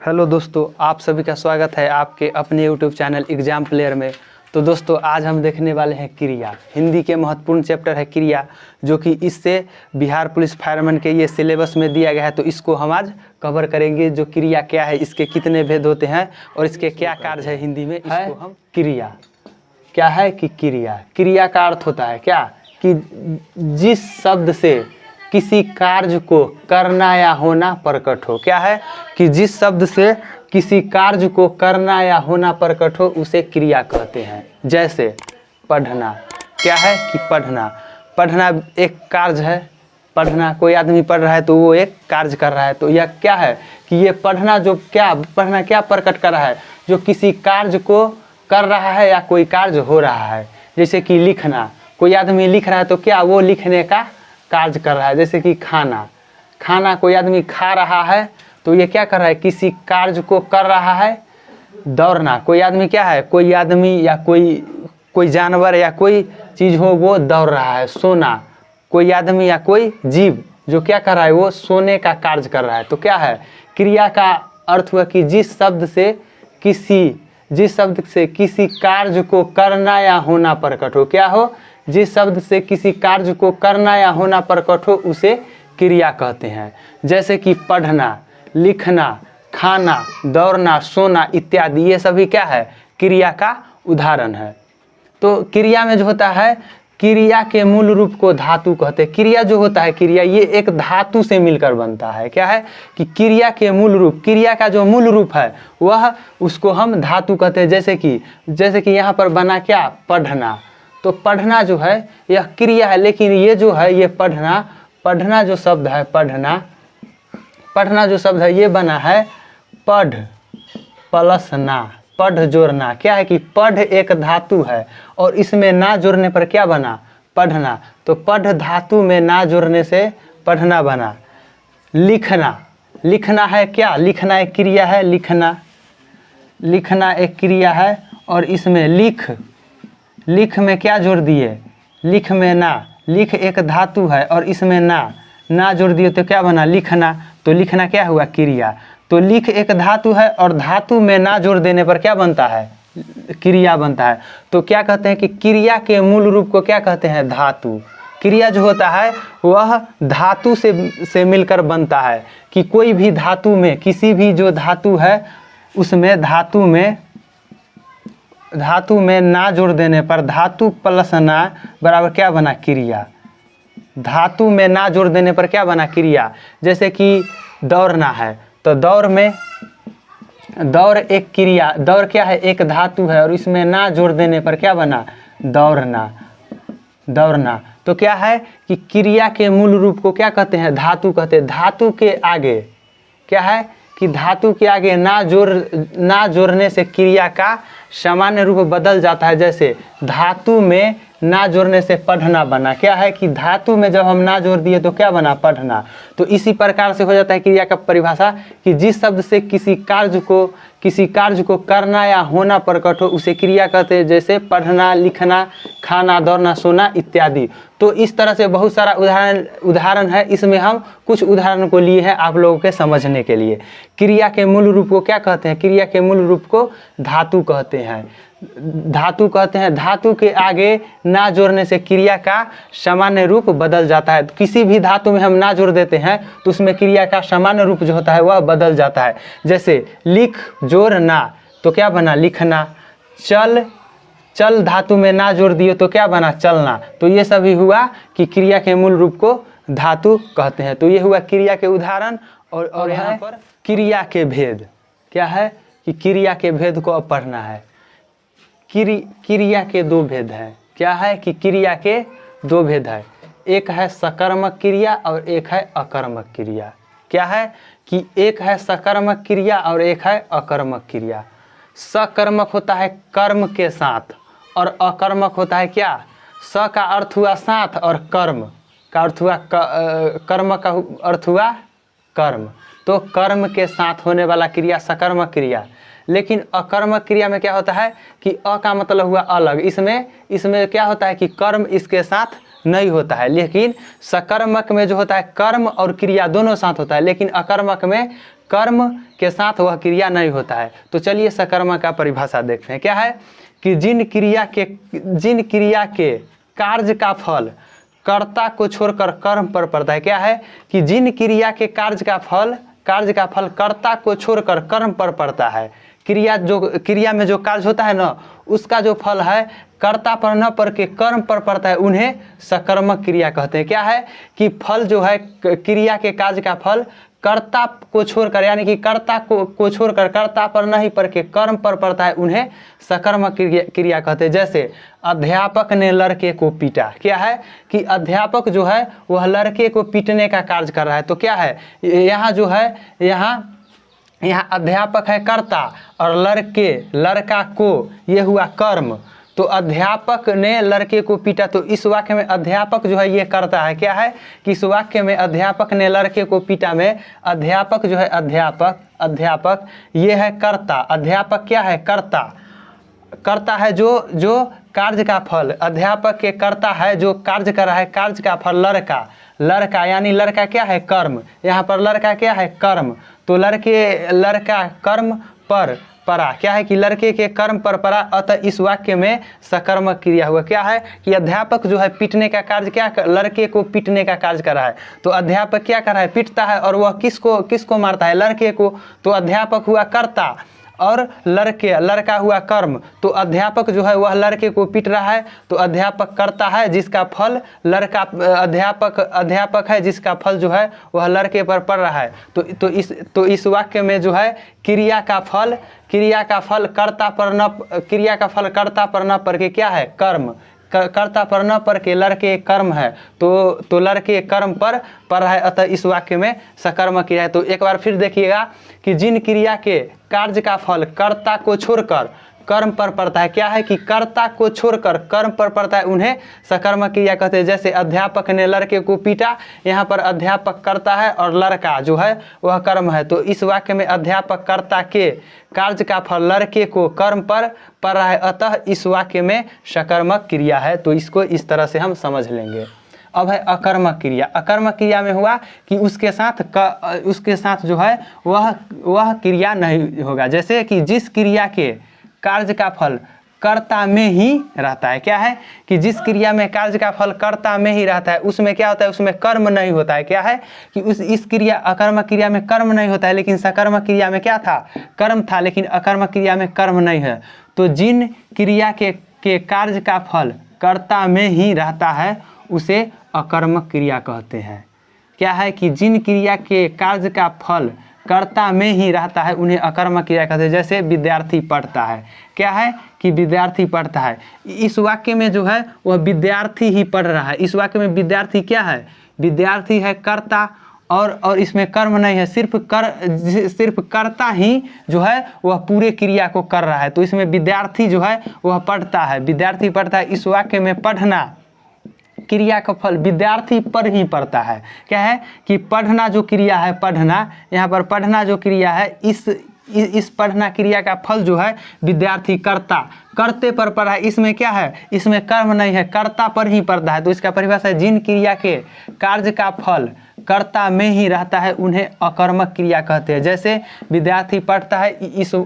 Hello दोस्तों, आप सभी का स्वागत है आपके अपने यूट्यूब चैनल एग्जाम प्लेयर में। तो दोस्तों, आज हम देखने वाले हैं क्रिया। हिंदी के महत्वपूर्ण चैप्टर है क्रिया, जो कि इससे बिहार पुलिस फायरमैन के ये सिलेबस में दिया गया है। तो इसको हम आज कवर करेंगे। जो क्रिया क्या है, इसके कितने भेद होते हैं और इसके क्या कार्य है हिंदी में, इसको हम क्रिया क्या है कि क्रिया का अर्थ होता है क्या कि जिस शब्द से किसी कार्य को करना या होना प्रकट हो। क्या है कि जिस शब्द से किसी कार्य को करना या होना प्रकट हो उसे क्रिया कहते हैं। जैसे पढ़ना, क्या है कि पढ़ना एक कार्य है। पढ़ना, कोई आदमी पढ़ रहा है तो वो एक कार्य कर रहा है। तो यह क्या है कि ये पढ़ना क्या प्रकट कर रहा है, जो किसी कार्य को कर रहा है या कोई कार्य हो रहा है। जैसे कि लिखना, कोई आदमी लिख रहा है तो क्या वो लिखने का कार्य कर रहा है। जैसे कि खाना कोई आदमी खा रहा है तो ये क्या कर रहा है, किसी कार्य को कर रहा है। दौड़ना, कोई आदमी क्या है, कोई आदमी या कोई जानवर या कोई चीज़ हो वो दौड़ रहा है। सोना, कोई आदमी या कोई जीव जो क्या कर रहा है, वो सोने का कार्य कर रहा है। तो क्या है, क्रिया का अर्थ हुआ कि जिस शब्द से किसी कार्य को करना या होना प्रकट हो। क्या हो, जिस शब्द से किसी कार्य को करना या होना प्रकट हो उसे क्रिया कहते हैं। जैसे कि पढ़ना, लिखना, खाना, दौड़ना, सोना इत्यादि, ये सभी क्या है, क्रिया का उदाहरण है। तो क्रिया में जो होता है, क्रिया के मूल रूप को धातु कहते हैं। क्रिया जो होता है, क्रिया ये एक धातु से मिलकर बनता है। क्या है कि क्रिया का जो मूल रूप है वह उसको हम धातु कहते हैं। जैसे कि यहाँ पर बना क्या, पढ़ना। तो पढ़ना जो है यह क्रिया है, लेकिन ये जो है ये पढ़ना जो शब्द है, पढ़ना जो शब्द है ये बना है पढ़ प्लस ना, पढ़ जोड़ना। क्या है कि पढ़ एक धातु है और इसमें ना जोड़ने पर क्या बना, पढ़ना। तो पढ़ धातु में ना जोड़ने से पढ़ना बना। लिखना है क्या, लिखना एक क्रिया है। लिखना एक क्रिया है और इसमें लिख में क्या जोड़ दिए, लिख में ना। लिख एक धातु है और इसमें ना जोड़ दिए तो क्या बना, लिखना। तो लिखना क्या हुआ, क्रिया। तो लिख एक धातु है और धातु में ना जोड़ देने पर क्या बनता है, क्रिया बनता है। तो क्या कहते हैं कि क्रिया के मूल रूप को क्या कहते हैं, धातु। क्रिया जो होता है वह धातु से मिलकर बनता है। कि कोई भी धातु में, किसी भी जो धातु है उसमें धातु में ना जोड़ देने पर धातु प्लस ना बराबर क्या बना, क्रिया। धातु में ना जोड़ देने पर क्या बना, क्रिया। जैसे कि दौड़ना है तो दौड़ एक क्रिया, दौड़ क्या है, एक धातु है और इसमें ना जोड़ देने पर क्या बना, दौड़ना। तो क्या है कि क्रिया के मूल रूप को क्या कहते हैं, धातु कहते हैं। धातु के आगे क्या है कि धातु के आगे ना जोड़ने से क्रिया का सामान्य रूप बदल जाता है। जैसे धातु में ना जोड़ने से पढ़ना बना। क्या है कि धातु में जब हम ना जोड़ दिए तो क्या बना, पढ़ना। तो इसी प्रकार से हो जाता है क्रिया का परिभाषा कि जिस शब्द से किसी कार्य को करना या होना प्रकट हो उसे क्रिया कहते हैं। जैसे पढ़ना, लिखना, खाना, दौड़ना, सोना इत्यादि। तो इस तरह से बहुत सारा उदाहरण है। इसमें हम कुछ उदाहरण को लिए हैं आप लोगों के समझने के लिए। क्रिया के मूल रूप को क्या कहते हैं, क्रिया के मूल रूप को धातु कहते हैं। धातु के आगे ना जोड़ने से क्रिया का सामान्य रूप बदल जाता है। किसी भी धातु में हम ना जोड़ देते हैं तो उसमें क्रिया का सामान्य रूप जो होता है वह बदल जाता है। जैसे लिख जोड़ना तो क्या बना, लिखना। चल धातु में ना जोड़ दिए तो क्या बना, चलना। तो ये सभी हुआ कि क्रिया के मूल रूप को धातु कहते हैं। तो ये हुआ क्रिया के उदाहरण। और यहाँ पर क्रिया के भेद क्या है कि क्रिया के भेद को अब पढ़ना है। क्रिया के दो भेद हैं। क्या है कि क्रिया के दो भेद है, एक है सकर्मक क्रिया और एक है अकर्मक क्रिया। क्या है कि एक है सकर्मक क्रिया और एक है अकर्मक क्रिया। सकर्मक होता है कर्म के साथ और अकर्मक होता है क्या, स का अर्थ हुआ साथ और कर्म का अर्थ हुआ कर्म का अर्थ हुआ कर्म। तो कर्म के साथ होने वाला क्रिया सकर्मक क्रिया। लेकिन अकर्मक क्रिया में क्या होता है कि अ का मतलब हुआ अलग। इसमें क्या होता है कि कर्म इसके साथ नहीं होता है। लेकिन सकर्मक में जो होता है कर्म और क्रिया दोनों साथ होता है। लेकिन अकर्मक में कर्म के साथ वह क्रिया नहीं होता है। तो चलिए सकर्मक का परिभाषा देखते हैं। क्या है कि जिन क्रिया के कार्य का फल कर्ता को छोड़कर कर्म पर पड़ता है। क्या है कि जिन क्रिया के कार्य का फल कर्ता को छोड़कर कर्म पर पड़ता है। क्रिया में जो कार्य होता है ना, उसका जो फल है कर्ता पर न पड़ के कर्म पर पड़ता है, उन्हें सकर्मक क्रिया कहते हैं। क्या है कि फल जो है क्रिया के कार्य का फल कर्ता को छोड़कर, यानी कि कर्ता को छोड़कर कर्ता पर नहीं पड़ के कर्म पर पड़ता है, उन्हें सकर्मक क्रिया कहते हैं। जैसे अध्यापक ने लड़के को पीटा। क्या है कि अध्यापक जो है वह लड़के को पीटने का कार्य कर रहा है। तो क्या है यहाँ जो है यहाँ अध्यापक है कर्ता और लड़का को ये हुआ कर्म। तो अध्यापक ने लड़के को पीटा, तो इस वाक्य में अध्यापक जो है ये करता है। क्या है कि इस वाक्य में अध्यापक ने लड़के को पीटा में अध्यापक जो है अध्यापक ये है कर्ता। अध्यापक क्या है कर्ता है जो कार्य का फल, अध्यापक के कर्ता है जो कार्य कर रहा है, कार्य का फल लड़का यानी लड़का क्या है कर्म। यहाँ पर लड़का क्या है कर्म। तो लड़का कर्म पर परा। क्या है कि लड़के के कर्म पर परा, अतः इस वाक्य में सकर्मक क्रिया हुआ। क्या है कि अध्यापक जो है पीटने का कार्य लड़के को पीटने का कार्य कर रहा है। तो अध्यापक क्या कर रहा है पीटता है, और वह किसको मारता है लड़के को। तो अध्यापक हुआ कर्ता और लड़का हुआ कर्म। तो अध्यापक जो है वह लड़के को पीट रहा है, तो अध्यापक करता है जिसका फल लड़का, अध्यापक है जिसका फल जो है वह लड़के पर पड़ रहा है। तो इस वाक्य में जो है क्रिया का फल कर्ता पर न पड़ के क्या है कर्म, कर्ता पर न पड़ के लड़के कर्म है। तो लड़के कर्म पर रहा है, अतः इस वाक्य में सकर्मक क्रिया है। तो एक बार फिर देखिएगा कि जिन क्रिया के कार्य का फल कर्ता को छोड़कर कर्म पर पड़ता है। क्या है कि कर्ता को छोड़कर कर्म पर पड़ता है, उन्हें सकर्मक क्रिया कहते हैं। जैसे अध्यापक ने लड़के को पीटा, यहाँ पर अध्यापक करता है और लड़का जो है वह कर्म है। तो इस वाक्य में अध्यापक कर्ता के कार्य का फल लड़के को कर्म पर पड़ रहा है, अतः इस वाक्य में सकर्मक क्रिया है। तो इसको इस तरह से हम समझ लेंगे। अब है अकर्मक क्रिया। अकर्मक क्रिया में हुआ कि उसके साथ जो है वह क्रिया नहीं होगा। जैसे कि जिस क्रिया के कार्य का फल कर्ता में ही रहता है। क्या है कि जिस क्रिया में कार्य का फल कर्ता में ही रहता है, उसमें क्या होता है उसमें कर्म नहीं होता है। क्या है कि इस क्रिया अकर्मक क्रिया में कर्म नहीं होता है, लेकिन सकर्मक क्रिया में क्या था कर्म था, लेकिन अकर्मक क्रिया में कर्म नहीं है। तो जिन क्रिया के कार्य का फल कर्ता में ही रहता है उसे अकर्मक क्रिया कहते हैं। क्या है कि जिन क्रिया के कार्य का फल कर्ता में ही रहता है उन्हें अकर्मक क्रिया कहते हैं। जैसे विद्यार्थी पढ़ता है। क्या है कि विद्यार्थी पढ़ता है, इस वाक्य में जो है वह विद्यार्थी ही पढ़ रहा है। इस वाक्य में विद्यार्थी क्या है विद्यार्थी है कर्ता, और इसमें कर्म नहीं है, सिर्फ कर्ता ही जो है वह पूरे क्रिया को कर रहा है। तो इसमें विद्यार्थी जो है वह पढ़ता है, विद्यार्थी पढ़ता है। इस वाक्य में पढ़ना क्रिया का फल विद्यार्थी पर ही पड़ता है। क्या है कि पढ़ना जो क्रिया है, पढ़ना यहाँ पर पढ़ना जो क्रिया है, इस पढ़ना क्रिया का फल जो है विद्यार्थी करते पर पड़ा है। इसमें क्या है इसमें कर्म नहीं है, कर्ता पर ही पड़ता है। तो इसका परिभाषा है जिन क्रिया के कार्य का फल कर्ता में ही रहता है उन्हें अकर्मक क्रिया कहते हैं। जैसे विद्यार्थी पढ़ता है,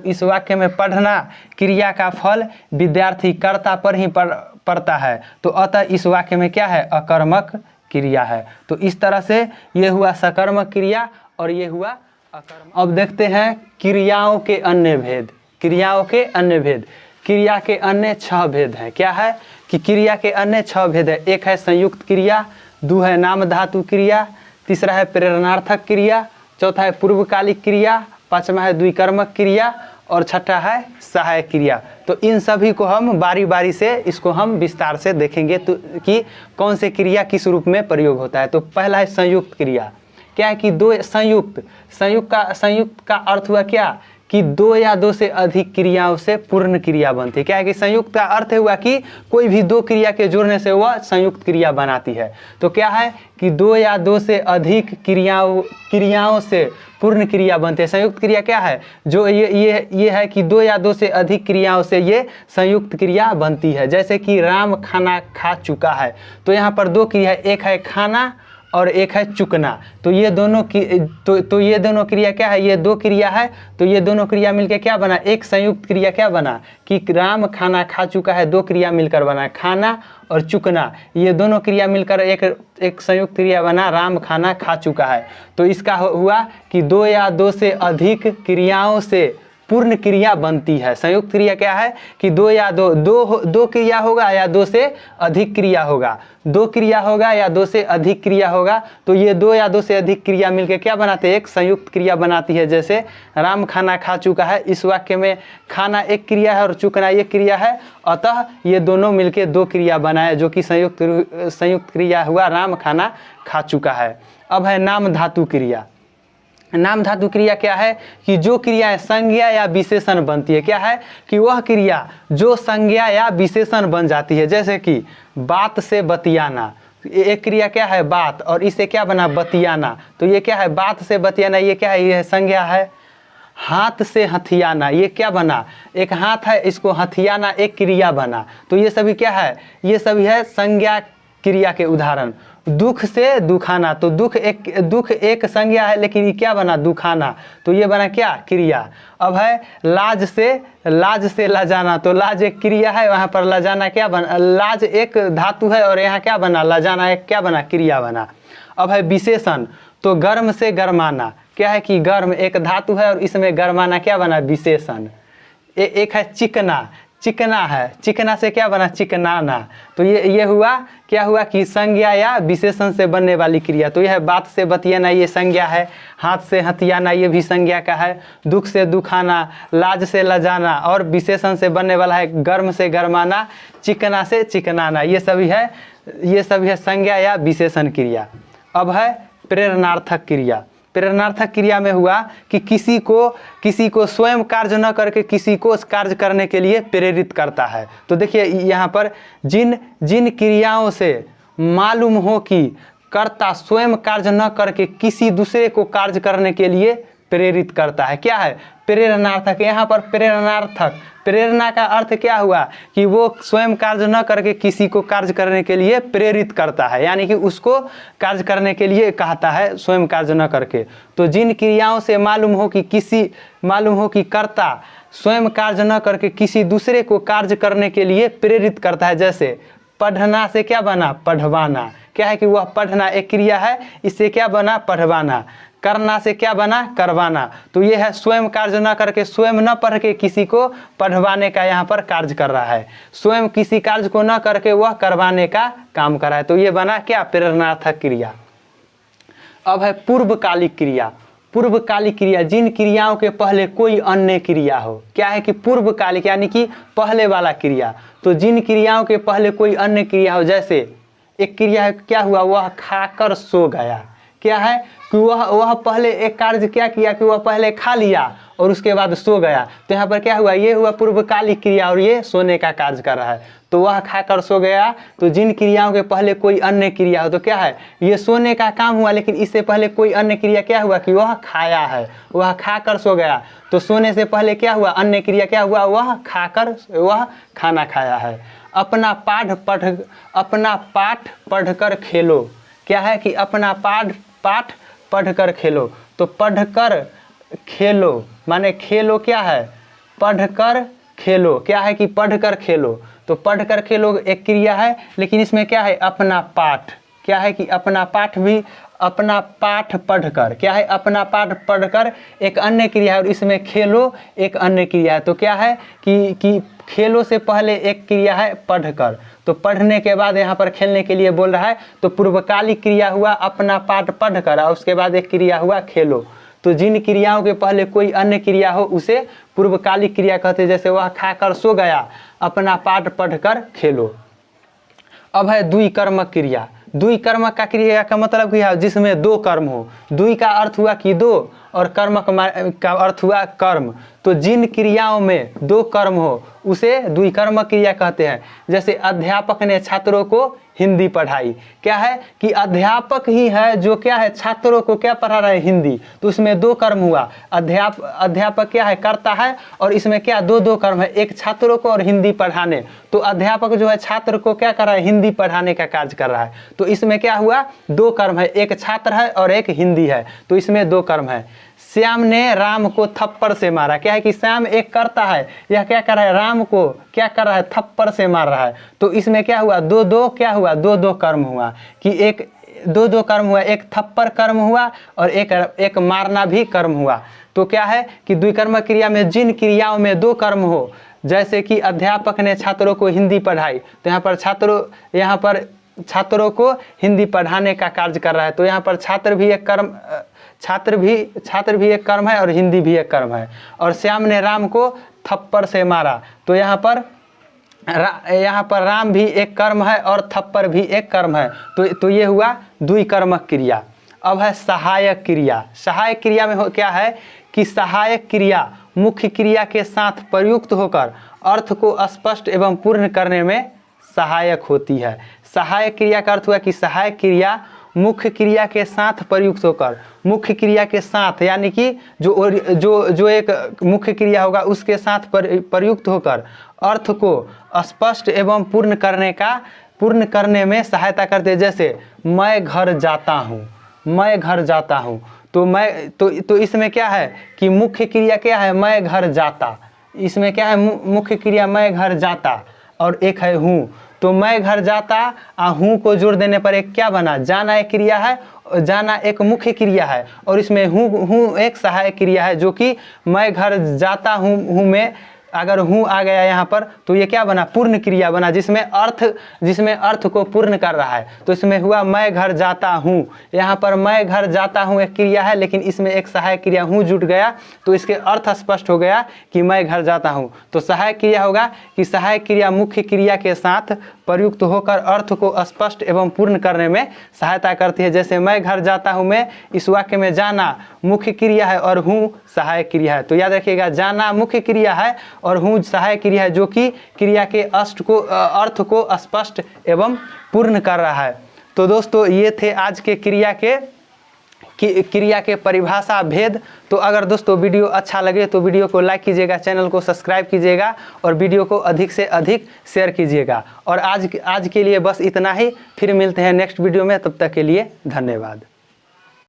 इस वाक्य में पढ़ना क्रिया का फल विद्यार्थी कर्ता पर ही पड़ता है, तो अतः इस वाक्य में क्या है अकर्मक क्रिया है। तो इस तरह से ये हुआ सकर्मक क्रिया और ये हुआ अकर्मक। अब देखते हैं क्रियाओं के अन्य भेद। क्रिया के अन्य 6 भेद हैं। क्या है कि क्रिया के अन्य 6 भेद है। एक है संयुक्त क्रिया, 2 है नाम धातु क्रिया, तीसरा है प्रेरणार्थक क्रिया, चौथा है पूर्वकालिक क्रिया, 5वां है द्विकर्मक क्रिया और 6ठा है सहायक क्रिया। तो इन सभी को हम बारी बारी से इसको हम विस्तार से देखेंगे तो कि कौन से क्रिया किस रूप में प्रयोग होता है। तो पहला है संयुक्त क्रिया। क्या है कि संयुक्त का अर्थ हुआ क्या कि 2 या 2 से अधिक क्रियाओं से पूर्ण क्रिया बनती है। क्या है कि संयुक्त का अर्थ हुआ कि कोई भी 2 क्रिया के जोड़ने से वह संयुक्त क्रिया बनाती है। तो क्या है कि 2 या 2 से अधिक क्रियाओं से पूर्ण क्रिया बनते हैं। संयुक्त क्रिया क्या है जो ये है कि 2 या 2 से अधिक क्रियाओं से ये संयुक्त क्रिया बनती है। जैसे कि राम खाना खा चुका है, तो यहाँ पर 2 क्रिया, एक है खाना और एक है चुकना। तो ये दोनों की तो ये दोनों क्रिया क्या है, ये दो क्रिया है, तो ये दोनों क्रिया मिलकर क्या बना, एक संयुक्त क्रिया क्या बना कि राम खाना खा चुका है। दो क्रिया मिलकर बना, खाना और चुकना, ये दोनों क्रिया मिलकर एक संयुक्त क्रिया बना, राम खाना खा चुका है। तो इसका हुआ कि दो या दो से अधिक क्रियाओं से पूर्ण क्रिया बनती है। संयुक्त क्रिया क्या है कि दो या दो क्रिया होगा या दो से अधिक क्रिया होगा, दो क्रिया होगा या दो से अधिक क्रिया होगा। तो ये दो या दो से अधिक क्रिया मिलकर क्या बनाते हैं, एक संयुक्त क्रिया बनाती है। जैसे राम खाना खा चुका है, इस वाक्य में खाना एक क्रिया है और चुकना एक क्रिया है, अतः ये दोनों मिलकर दो क्रिया बनाए, जो कि संयुक्त क्रिया हुआ राम खाना खा चुका है। अब है नाम धातु क्रिया। नाम धातु क्रिया क्या है कि जो क्रियाएं संज्ञा या विशेषण बनती है, क्या है कि वह क्रिया जो संज्ञा या विशेषण बन जाती है। जैसे कि बात से बतियाना, एक क्रिया क्या है बात, और इसे क्या बना बतियाना। तो ये क्या है, बात से बतियाना, ये क्या है, ये संज्ञा है। हाथ से हथियाना, ये क्या बना, एक हाथ है, इसको हथियाना एक क्रिया बना। तो ये सभी क्या है, ये सभी है संज्ञा क्रिया के उदाहरण। दुख से दुखाना, तो दुख एक संज्ञा है, लेकिन ये क्या बना दुखाना, तो ये बना क्या क्रिया। अब है लाज से लजाना, तो लाज एक क्रिया है, वहाँ पर लजाना क्या बना, लाज एक धातु है और यहाँ क्या बना लजाना एक क्या बना क्रिया बना। अब है विशेषण, तो गर्म से गरमाना, क्या है कि गर्म एक धातु है और इसमें गरमाना क्या बना विशेषण। एक है चिकना है, चिकना से क्या बना चिकनाना। तो ये हुआ क्या हुआ कि संज्ञा या विशेषण से बनने वाली क्रिया। तो यह बात से बतियाना ये संज्ञा है, हाथ से हथियाना ये भी संज्ञा का है, दुख से दुखाना, लाज से लजाना, और विशेषण से बनने वाला है गर्म से गरमाना, चिकना से चिकनाना, ये सभी है संज्ञा या विशेषण क्रिया। अब है प्रेरणार्थक क्रिया। प्रेरणार्थक क्रिया में हुआ कि किसी को स्वयं कार्य न करके किसी को कार्य करने के लिए प्रेरित करता है। तो देखिए यहाँ पर जिन क्रियाओं से मालूम हो कि कर्ता स्वयं कार्य न करके किसी दूसरे को कार्य करने के लिए प्रेरित करता है, क्या है प्रेरणार्थक। यहाँ पर प्रेरणार्थक, प्रेरणा का अर्थ क्या हुआ कि वो स्वयं कार्य न करके किसी को कार्य करने के लिए प्रेरित करता है, यानी कि उसको कार्य करने के लिए कहता है स्वयं कार्य न करके। तो जिन क्रियाओं से मालूम हो कि कर्ता स्वयं कार्य न करके किसी दूसरे को कार्य करने के लिए प्रेरित करता है। जैसे पढ़ना से क्या बना पढ़वाना, क्या है कि वह पढ़ना एक क्रिया है, इससे क्या बना पढ़वाना। करना से क्या बना करवाना। तो ये है स्वयं कार्य न करके, स्वयं न पढ़ के किसी को पढ़वाने का यहाँ पर कार्य कर रहा है, स्वयं किसी कार्य को न करके वह करवाने का काम कर रहा है। तो ये बना क्या प्रेरणार्थक क्रिया। अब है पूर्वकालिक क्रिया। पूर्वकालिक क्रिया, जिन क्रियाओं के पहले कोई अन्य क्रिया हो, क्या है कि पूर्वकालिक यानी कि पहले वाला क्रिया। तो जिन क्रियाओं के पहले कोई अन्य क्रिया हो, जैसे एक क्रिया है क्या हुआ वह खाकर सो गया, क्या है कि वह पहले एक कार्य क्या किया कि वह पहले खा लिया और उसके बाद सो गया। तो यहाँ पर क्या हुआ, ये हुआ पूर्वकालिक क्रिया और ये सोने का कार्य कर रहा है। तो वह खाकर सो गया। तो जिन क्रियाओं के पहले कोई अन्य क्रिया हो, तो क्या है ये सोने का काम हुआ, लेकिन इससे पहले कोई अन्य क्रिया क्या हुआ कि वह खाया है, वह खाकर सो गया। तो सोने से पहले क्या हुआ अन्य क्रिया क्या हुआ, वह खाना खाया है। अपना पाठ पढ़कर खेलो, क्या है कि अपना पाठ पढ़कर खेलो। तो पढ़कर खेलो माने खेलो क्या है पढ़कर खेलो, क्या है कि पढ़कर खेलो। तो पढ़कर खेलो एक क्रिया है, लेकिन इसमें क्या है अपना पाठ, क्या है कि अपना पाठ पढ़कर, क्या है अपना पाठ पढ़कर एक अन्य क्रिया है और इसमें खेलो एक अन्य क्रिया है। तो क्या है कि खेलो से पहले एक क्रिया है पढ़कर, तो पढ़ने के बाद यहाँ पर खेलने के लिए बोल रहा है। तो पूर्वकालिक क्रिया हुआ अपना पाठ पढ़कर और उसके बाद एक क्रिया हुआ खेलो। तो जिन क्रियाओं के पहले कोई अन्य क्रिया हो उसे पूर्वकालिक क्रिया कहते हैं। जैसे वह खाकर सो गया, अपना पाठ पढ़कर खेलो। अब है द्विकर्मक क्रिया। द्विकर्मक का क्रिया का मतलब क्या है, जिसमें दो कर्म हो। द्वि का अर्थ हुआ कि दो और कर्मक का अर्थ हुआ कर्म। तो जिन क्रियाओं में दो कर्म हो उसे द्विकर्मक क्रिया कहते हैं। जैसे अध्यापक ने छात्रों को हिंदी पढ़ाई। क्या है कि अध्यापक ही है जो क्या है छात्रों को क्या पढ़ा रहा है, हिंदी। तो उसमें दो कर्म हुआ, अध्यापक क्या है करता है, और इसमें क्या दो कर्म है, एक छात्रों को और हिंदी पढ़ाने। तो अध्यापक जो है छात्र को क्या कर रहा है, हिंदी पढ़ाने का कार्य कर रहा है। तो इसमें क्या हुआ, दो कर्म है, एक छात्र है और एक हिंदी है। तो इसमें दो कर्म है। श्याम ने राम को थप्पड़ से मारा। क्या है कि श्याम एक करता है, यह क्या कर रहा है, राम को क्या कर रहा है, थप्पड़ से मार रहा है। तो इसमें क्या हुआ, क्या हुआ, दो कर्म हुआ कि एक दो कर्म हुआ, एक थप्पड़ कर्म हुआ और एक मारना भी कर्म हुआ। तो क्या है कि द्विकर्म क्रिया में जिन क्रियाओं में दो कर्म हो, जैसे कि अध्यापक ने छात्रों को हिंदी पढ़ाई, तो यहाँ पर छात्रों को हिंदी पढ़ाने का कार्य कर रहा है। तो यहाँ पर छात्र भी एक कर्म, छात्र भी एक कर्म है और हिंदी भी एक कर्म है। और श्याम ने राम को थप्पड़ से मारा, तो यहाँ पर राम भी एक कर्म है और थप्पड़ भी एक कर्म है। तो ये हुआ द्विकर्मक क्रिया। अब है सहायक क्रिया। सहायक क्रिया में क्या है कि सहायक क्रिया मुख्य क्रिया के साथ प्रयुक्त होकर अर्थ को स्पष्ट एवं पूर्ण करने में सहायक होती है। सहायक क्रिया का अर्थ हुआ कि सहायक क्रिया मुख्य क्रिया के साथ प्रयुक्त होकर, मुख्य क्रिया के साथ यानी कि जो एक मुख्य क्रिया होगा उसके साथ प्रयुक्त होकर अर्थ को स्पष्ट एवं पूर्ण करने में सहायता करते हैं। जैसे मैं घर जाता हूँ, मैं घर जाता हूँ। तो इसमें क्या है कि मुख्य क्रिया क्या है, मैं घर जाता। इसमें क्या है, मुख्य क्रिया मैं घर जाता और एक है हूँ। तो मैं घर जाता हूँ को जोड़ देने पर एक क्या बना, जाना एक क्रिया है, जाना एक मुख्य क्रिया है और इसमें हूँ एक सहायक क्रिया है। जो कि मैं घर जाता हूँ में अगर हूँ आ गया यहाँ पर तो ये क्या बना, पूर्ण क्रिया बना, जिसमें अर्थ को पूर्ण कर रहा है। तो इसमें हुआ मैं घर जाता हूँ, यहाँ पर मैं घर जाता हूँ एक क्रिया है, लेकिन इसमें एक सहायक क्रिया हूँ जुट गया, तो इसके अर्थ स्पष्ट हो गया कि मैं घर जाता हूँ। तो सहायक क्रिया होगा कि सहायक क्रिया मुख्य क्रिया के साथ प्रयुक्त होकर अर्थ को स्पष्ट एवं पूर्ण करने में सहायता करती है। जैसे मैं घर जाता हूँ में इस वाक्य में जाना मुख्य क्रिया है और हूँ सहायक क्रिया है। तो याद रखिएगा, जाना मुख्य क्रिया है और हूँ सहायक क्रिया है, जो कि क्रिया के अर्थ को स्पष्ट एवं पूर्ण कर रहा है। तो दोस्तों ये थे आज के क्रिया के परिभाषा भेद। तो अगर दोस्तों वीडियो अच्छा लगे तो वीडियो को लाइक कीजिएगा, चैनल को सब्सक्राइब कीजिएगा और वीडियो को अधिक से अधिक शेयर कीजिएगा। और आज के लिए बस इतना ही, फिर मिलते हैं नेक्स्ट वीडियो में, तब तक के लिए धन्यवाद।